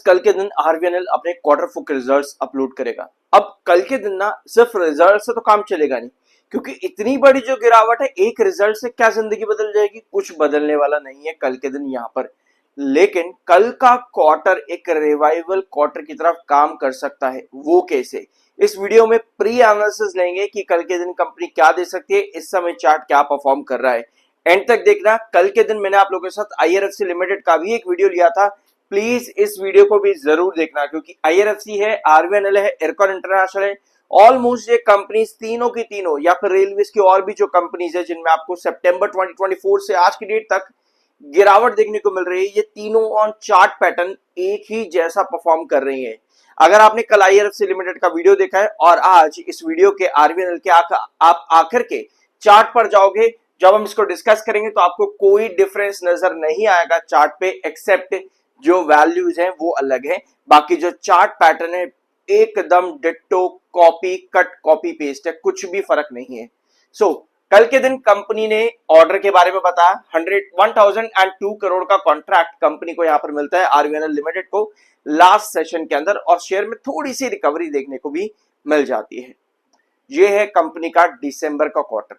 कल के दिन आरवीएनएल अपने क्वार्टर फोर के रिजल्ट्स अपलोड करेगा। अब कल के दिन ना सिर्फ रिजल्ट से तो काम चलेगा नहीं, क्योंकि इतनी बड़ी जो गिरावट है, एक रिजल्ट से क्या जिंदगी बदल जाएगी? कुछ बदलने वाला नहीं है कल के दिन यहाँ पर। लेकिन कल का क्वार्टर एक रिवाइवल क्वार्टर की तरफ काम कर सकता है। वो कैसे? इस वीडियो में प्री एनालिसिस लेंगे कि कल के दिन कंपनी क्या दे सकती है, इस समय चार्ट क्या परफॉर्म कर रहा है। एंड तक देखना। कल के दिन मैंने आप लोगों के साथ आईआरएफसी लिमिटेड का भी एक वीडियो लिया था, प्लीज इस वीडियो को भी जरूर देखना, क्योंकि आईआरएफसी है, आरवीएनएल है, इरकॉन इंटरनेशनल है, ऑलमोस्ट ये कंपनीज तीनों की तीनों, या फिर रेलवेज की और भी जो कंपनीज है जिनमें आपको सितंबर 2024 से आज की डेट तक गिरावट देखने को मिल रही है, ये तीनों ऑन चार्ट पैटर्न एक ही जैसा परफॉर्म कर रही है। अगर आपने कल आईआरएफसी लिमिटेड का वीडियो देखा है और आज इस वीडियो के आरवीएनएल के आप आखिर के चार्ट पर जाओगे, जब हम इसको डिस्कस करेंगे तो आपको कोई डिफरेंस नजर नहीं आएगा चार्ट पे, एक्सेप्ट जो वैल्यूज हैं वो अलग है। बाकी जो चार्ट पैटर्न है एकदम ditto, copy cut copy paste है, कुछ भी फर्क नहीं है। सो कल के दिन कंपनी ने ऑर्डर के बारे में बताया। 1002 करोड़ का कॉन्ट्रैक्ट कंपनी को यहां पर मिलता है, आरवीएनएल लिमिटेड को, लास्ट सेशन के अंदर, और शेयर में थोड़ी सी रिकवरी देखने को भी मिल जाती है। यह है कंपनी का दिसंबर का क्वार्टर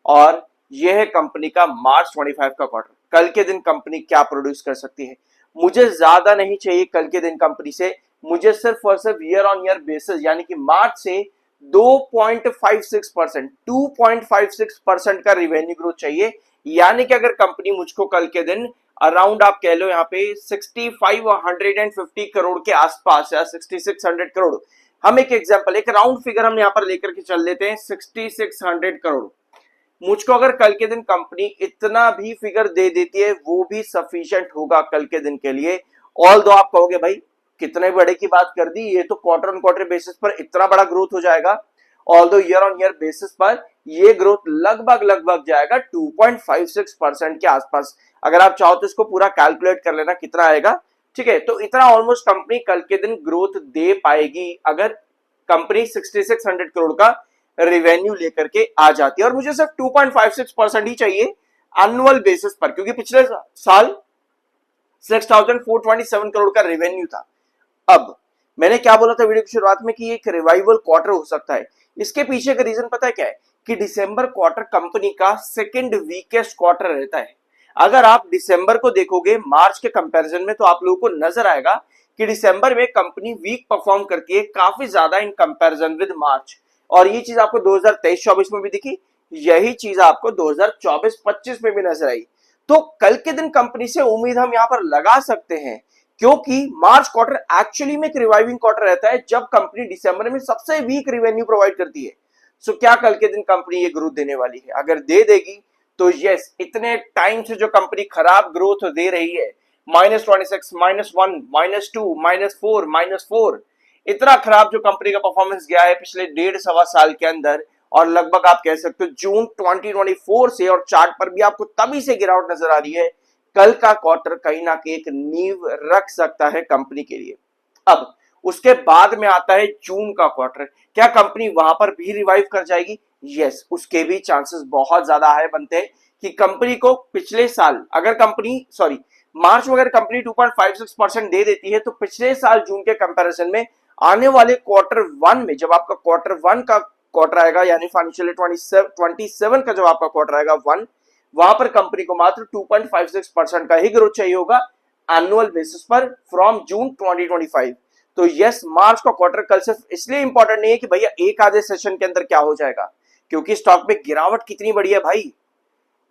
और यह है कंपनी का मार्च 25 का क्वार्टर। कल के दिन कंपनी क्या प्रोड्यूस कर सकती है? मुझे ज्यादा नहीं चाहिए कल के दिन कंपनी से, मुझे सिर्फ और सिर्फ ईयर ऑन ईयर बेसिस यानी कि मार्च से 2.56%, 2.56% का रिवेन्यू ग्रोथ चाहिए। यानी कि अगर कंपनी मुझको कल के दिन अराउंड आप कह लो यहाँ पे 6550 करोड़ के आसपास या 6600 करोड़, हम एक एग्जांपल, एक राउंड फिगर हम यहाँ पर लेकर के चल लेते हैं, 6600 करोड़, मुझको अगर कल के दिन कंपनी इतना भी फिगर दे देती है वो भी सफिशिएंट होगा कल के दिन के लिए। ऑल दो आप कहोगे भाई कितने बड़े की बात कर दी, ये तो क्वार्टर ऑन क्वार्टर बेसिस पर इतना बड़ा ग्रोथ हो जाएगा। ऑल दो ईयर ऑन ईयर बेसिस पर ये ग्रोथ लगभग जाएगा 2.56% के आसपास। अगर आप चाहो तो इसको पूरा कैलकुलेट कर लेना कितना आएगा, ठीक है? तो इतना ऑलमोस्ट कंपनी कल के दिन ग्रोथ दे पाएगी अगर कंपनी 6600 करोड़ का रेवेन्यू लेकर के आ जाती है। और मुझे सिर्फ 2.56% ही चाहिए एनुअल बेसिस पर, क्योंकि पिछले साल 6427 करोड़ का रेवेन्यू था। अब मैंने क्या बोला था वीडियो की शुरुआत में कि एक रिवाइवल क्वार्टर हो सकता है। इसके पीछे का रीजन पता है क्या है? कि दिसंबर क्वार्टर कंपनी का सेकंड वीकेस्ट क्वार्टर रहता है। अगर आप दिसंबर को देखोगे मार्च के कंपैरिजन में तो आप लोगों को नजर आएगा कि दिसंबर में कंपनी वीक परफॉर्म करती है काफी ज्यादा इन कंपैरिजन विद मार्च। और ये चीज आपको 2023-24 में भी दिखी, यही चीज आपको 2024-25 में भी नजर आई। तो कल के दिन कंपनी से उम्मीद हम यहां पर लगा सकते हैं, क्योंकि मार्च क्वार्टर एक्चुअली में एक रिवाइविंग क्वार्टर रहता है जब कंपनी दिसंबर में सबसे वीक रिवेन्यू प्रोवाइड करती है। सो क्या कल के दिन कंपनी ये ग्रोथ देने वाली है? अगर दे देगी तो यस, इतने टाइम से जो कंपनी खराब ग्रोथ दे रही है, -26, -1, -2, -4, -4, इतना खराब जो कंपनी का परफॉर्मेंस गया है पिछले 1.5 साल के अंदर, और लगभग आप कह सकते हो जून 2024 से, और चार्ट पर भी आपको तभी से गिरावट नजर आ रही है। कल का क्वार्टर कहीं ना कहीं एक नींव रख सकता है कंपनी के लिए। अब उसके बाद में आता है जून का क्वार्टर। क्या कंपनी वहां पर भी रिवाइव कर जाएगी? यस, उसके भी चांसेस बहुत ज्यादा हाई बनते हैं कि कंपनी को पिछले साल अगर कंपनी मार्च में अगर कंपनी 2.56% दे देती है, तो पिछले साल जून के कंपैरिजन में आने वाले क्वार्टर वन में, जब आपका क्वार्टर वन का क्वार्टर आएगा, यानी फाइनेंशियल 27 का जब आपका क्वार्टर आएगा वन, वहां पर कंपनी को मात्र 2.56% का ही ग्रोथ चाहिए होगा एनुअल बेसिस पर फ्रॉम जून 2025। तो यस, मार्च का क्वार्टर कल सिर्फ इसलिए इंपॉर्टेंट नहीं है कि भैया एक आधे सेशन के अंदर क्या हो जाएगा, क्योंकि स्टॉक में गिरावट कितनी बड़ी है भाई,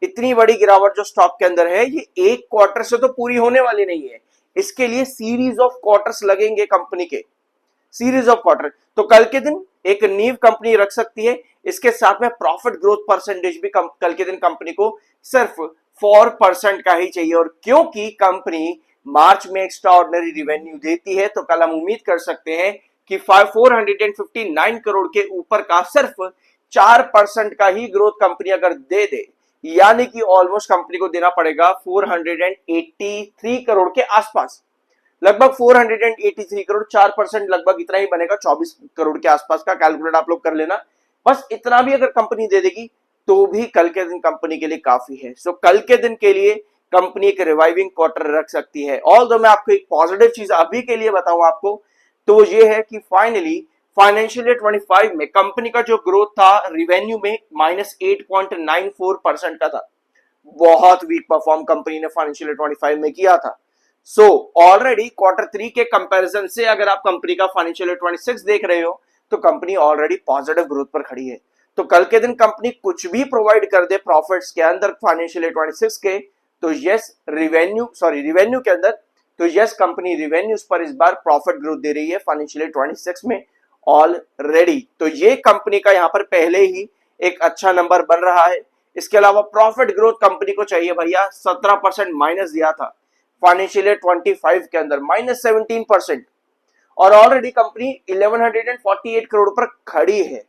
इतनी बड़ी गिरावट जो स्टॉक के अंदर है, ये एक क्वार्टर से तो पूरी होने वाली नहीं है। इसके लिए सीरीज ऑफ क्वार्टर्स लगेंगे कंपनी के, सीरीज ऑफ क्वार्टर। तो कल के दिन एक नींव कंपनी रख सकती है। इसके साथ में प्रॉफिट ग्रोथ परसेंटेज भी कल के दिन कंपनी को सिर्फ 4% का ही चाहिए। और क्योंकि कंपनी मार्च में एक्स्ट्रा ऑर्डिनरी रिवेन्यू देती है, तो कल हम उम्मीद कर सकते हैं कि 459 करोड़ के ऊपर का सिर्फ 4% का ही ग्रोथ कंपनी अगर दे दे, यानी कि ऑलमोस्ट कंपनी को देना पड़ेगा 483 करोड़ के आसपास, लगभग 483 करोड़, 4% लगभग इतना ही बनेगा, 24 करोड़ के आसपास का कैलकुलेट आप लोग कर लेना। बस इतना भी अगर कंपनी दे देगी तो भी कल के दिन कंपनी के लिए काफी है। सो कल के दिन के लिए कंपनी एक रिवाइविंग क्वार्टर रख सकती है। ऑल दो मैं आपको एक पॉजिटिव चीज अभी के लिए बताऊं आपको, तो ये है कि फाइनली फाइनेंशियल ईयर 25 में कंपनी का जो ग्रोथ था रिवेन्यू में -8.94% का था। बहुत वीक परफॉर्म कंपनी ने फाइनेंशियल ईयर 25 में किया था। सो ऑलरेडी Q3 के कंपैरिजन से अगर आप कंपनी का फाइनेंशियल ईयर 26 देख रहे हो तो कंपनी ऑलरेडी पॉजिटिव ग्रोथ पर खड़ी है। तो कल के दिन कंपनी कुछ भी प्रोवाइड कर दे प्रॉफिट्स के अंदर फाइनेंशियल ईयर 26 के, तो यस रिवेन्यू के अंदर, तो यस कंपनी रिवेन्यूज पर इस बार प्रॉफिट ग्रोथ दे रही है फाइनेंशियल ईयर 26 में ऑलरेडी। तो ये कंपनी का यहां पर पहले ही एक अच्छा नंबर बन रहा है। इसके अलावा प्रॉफिट ग्रोथ कंपनी को चाहिए भैया, 17% माइनस दिया था फाइनेंशियल ईयर 25 के अंदर, -17%, और ऑलरेडी कंपनी 1148 करोड़ पर खड़ी है।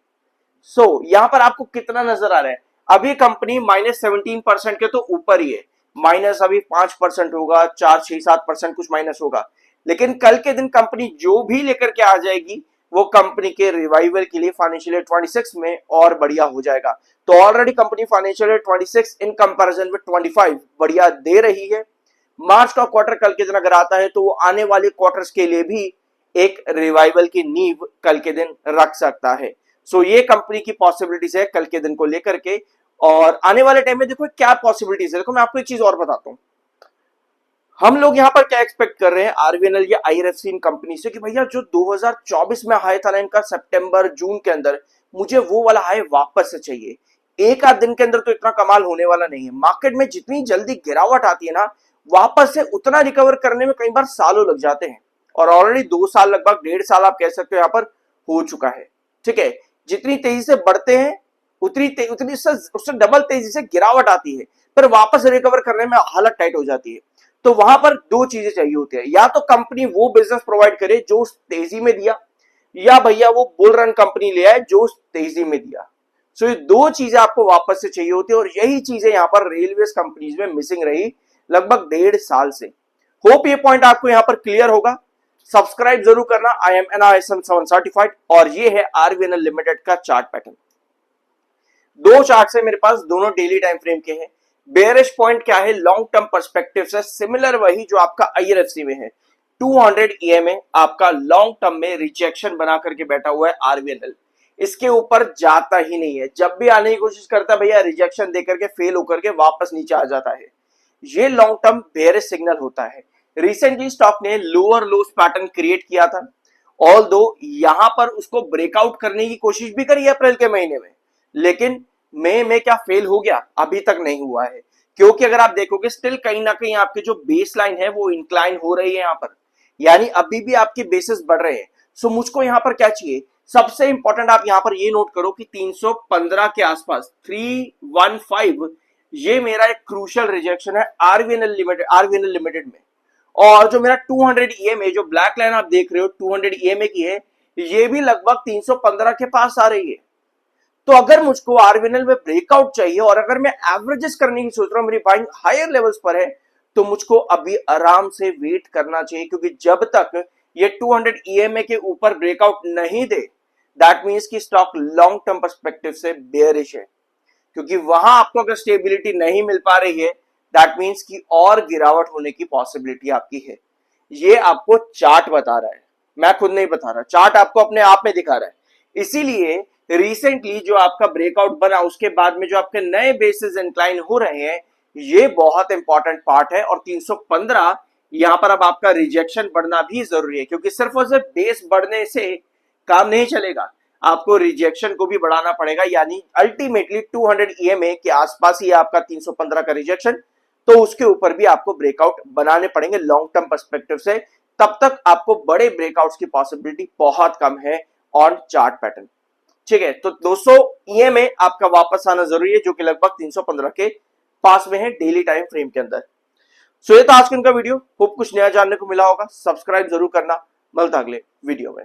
सो यहां पर आपको कितना नजर आ रहा है, अभी कंपनी -17% के तो ऊपर ही है, माइनस अभी 5% होगा, 4-6-7% कुछ माइनस होगा, लेकिन कल के दिन कंपनी जो भी लेकर के आ जाएगी वो कंपनी के रिवाइवल के लिए फाइनेंशियल ईयर 26 में और बढ़िया हो जाएगा। तो already company financial year 26 in comparison में 25 बढ़िया दे रही है। मार्च का क्वार्टर कल के दिन अगर आता है तो वो आने वाले क्वार्टर्स के लिए भी एक रिवाइवल की नींव कल के दिन रख सकता है। सो ये कंपनी की पॉसिबिलिटीज है कल के दिन को लेकर के, और आने वाले टाइम में देखो क्या पॉसिबिलिटीज है। देखो मैं आपको एक चीज और बताता हूं, हम लोग यहाँ पर क्या एक्सपेक्ट कर रहे हैं आरवीएनएल या आईआरएफसी इन कंपनी से कि भैया जो 2024 में हाई था ना इनका सितंबर जून के अंदर, मुझे वो वाला हाई वापस से चाहिए। एक आध दिन के अंदर तो इतना कमाल होने वाला नहीं है। मार्केट में जितनी जल्दी गिरावट आती है ना, वापस से उतना रिकवर करने में कई बार सालों लग जाते हैं, और ऑलरेडी 2 साल लगभग 1.5 साल आप कह सकते हो यहाँ पर हो चुका है। ठीक है, जितनी तेजी से बढ़ते हैं उतनी उससे डबल तेजी से गिरावट आती है, पर वापस रिकवर करने में हालत टाइट हो जाती है। तो वहां पर दो चीजें चाहिए होती है, या तो कंपनी वो बिजनेस प्रोवाइड करे जो उस तेजी में दिया, या भैया वो बुल रन कंपनी ले आए जो उस तेजी में दिया। सो ये दो चीजें आपको वापस से चाहिए होती है, और यही चीजें यहां पर रेलवेज कंपनीज में मिसिंग रही लगभग 1.5 साल से। होप ये पॉइंट आपको यहां पर क्लियर होगा। सब्सक्राइब जरूर करना। आई एम NISM 7 सर्टिफाइड, और ये है आरवीएनएल लिमिटेड का चार्ट पैटर्न। दो चार्ट है मेरे पास, दोनों डेली टाइम फ्रेम के हैं। बेयरिश पॉइंट क्या है लॉन्ग टर्म पर्सपेक्टिव से, सिमिलर वही जो आपका आईआरएफसी में है। 200 EMA आपका लॉन्ग टर्म में रिजेक्शन बना करके बैठा हुआ है आरवीएनएल, इसके ऊपर जाता ही नहीं है। जब भी आने की कोशिश करता है भैया रिजेक्शन देकर के फेल होकर के वापस नीचे आ जाता है। ये लॉन्ग टर्म बेयरिश सिग्नल होता है। रिसेंटली स्टॉक ने लोअर लोस पैटर्न क्रिएट किया था, ऑल्दो यहां पर उसको ब्रेकआउट करने की कोशिश भी करी अप्रैल के महीने में, लेकिन मई में क्या फेल हो गया? अभी तक नहीं हुआ है, क्योंकि अगर आप देखोगे स्टिल कहीं ना कहीं आपके जो बेस लाइन है वो इंक्लाइन हो रही है यहां पर, यानी अभी भी आपके बेसिस बढ़ रहे हैं। सो मुझको यहां पर क्या चाहिए, सबसे इंपॉर्टेंट आप यहां पर ये नोट करो कि 315 के आसपास 315 ये मेरा एक क्रूशियल रिजेक्शन है आरवीएनएल लिमिटेड में। और जो मेरा 200 EMA जो ब्लैक लाइन आप देख रहे हो 200 EMA की है, ये भी लगभग 315 के पास आ रही है। तो अगर मुझको आरवीएनएल में ब्रेकआउट चाहिए, और अगर मैं एवरेजेस करने की सोच रहा हूं, मेरी बाइंग हायर लेवल्स पर है, तो मुझको अभी आराम से वेट करना चाहिए, क्योंकि जब तक ये 200 EMA के ऊपर ब्रेकआउट नहीं दे, दैट मींस कि स्टॉक लॉन्ग टर्म पर्सपेक्टिव से बेयरिश है। क्योंकि वहां आपको अगर स्टेबिलिटी नहीं मिल पा रही है, दैट मींस कि और गिरावट होने की पॉसिबिलिटी आपकी है। ये आपको चार्ट बता रहा है, मैं खुद नहीं बता रहा, चार्ट आपको अपने आप में दिखा रहा है। इसीलिए रिसेंटली जो आपका ब्रेकआउट बना उसके बाद में जो आपके नए बेसिस इंक्लाइन हो रहे हैं, ये बहुत इंपॉर्टेंट पार्ट है। और 315 यहां पर अब आपका रिजेक्शन बढ़ना भी जरूरी है, क्योंकि सिर्फ और सिर्फ बेस बढ़ने से काम नहीं चलेगा, आपको रिजेक्शन को भी बढ़ाना पड़ेगा। यानी अल्टीमेटली 200 EMA के आसपास ही आपका 315 का रिजेक्शन, तो उसके ऊपर भी आपको ब्रेकआउट बनाने पड़ेंगे लॉन्ग टर्म पर्सपेक्टिव से। तब तक आपको बड़े ब्रेकआउट्स की पॉसिबिलिटी बहुत कम है ऑन चार्ट पैटर्न। ठीक है, तो 200 EMA आपका वापस आना जरूरी है, जो कि लगभग 315 के पास में है डेली टाइम फ्रेम के अंदर। सो ये था आज का इनका वीडियो, होप कुछ नया जानने को मिला होगा। सब्सक्राइब जरूर करना, मिलता अगले वीडियो में।